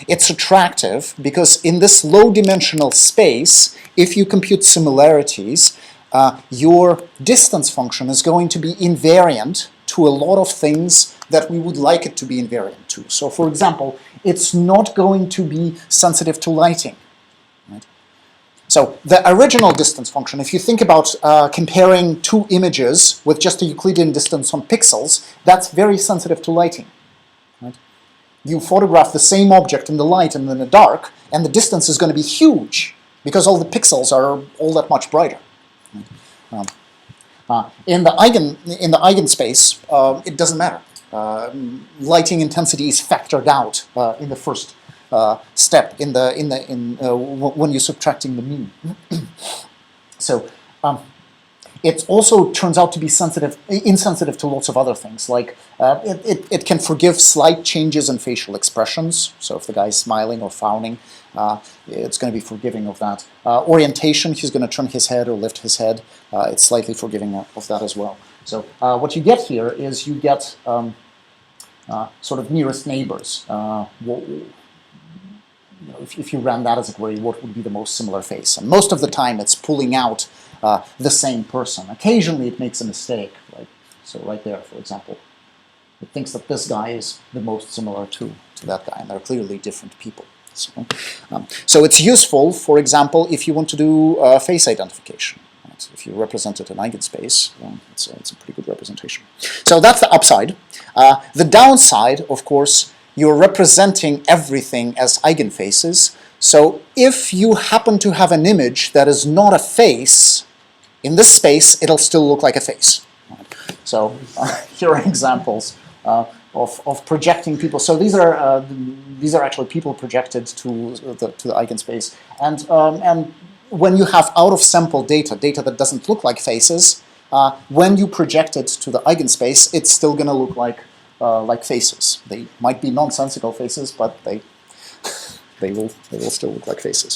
It's attractive because in this low-dimensional space, if you compute similarities, your distance function is going to be invariant to a lot of things that we would like it to be invariant to. So, for example, it's not going to be sensitive to lighting. Right? So the original distance function, if you think about comparing two images with just a Euclidean distance on pixels, that's very sensitive to lighting. Right? You photograph the same object in the light and in the dark, and the distance is going to be huge because all the pixels are all that much brighter. In the eigenspace, it doesn't matter. Lighting intensity is factored out in the first step when you're subtracting the mean. So it also turns out to be insensitive to lots of other things. Like it can forgive slight changes in facial expressions. So if the guy's smiling or frowning, it's going to be forgiving of that. Orientation, he's going to turn his head or lift his head. It's slightly forgiving of that as well. So what you get here is you get sort of nearest neighbors. If you ran that as a query, what would be the most similar face? And most of the time, it's pulling out the same person. Occasionally, it makes a mistake. So right there, for example, it thinks that this guy is the most similar to that guy, and they're clearly different people. So it's useful, for example, if you want to do face identification. Right? So if you represented an eigenspace, it's a pretty good representation. So that's the upside. The downside, of course, you're representing everything as eigenfaces. So if you happen to have an image that is not a face, in this space, it'll still look like a face. So here are examples of projecting people. So these are actually people projected to the eigenspace. And when you have out-of-sample data that doesn't look like faces, when you project it to the eigenspace, it's still going to look like faces. They might be nonsensical faces, but they will still look like faces.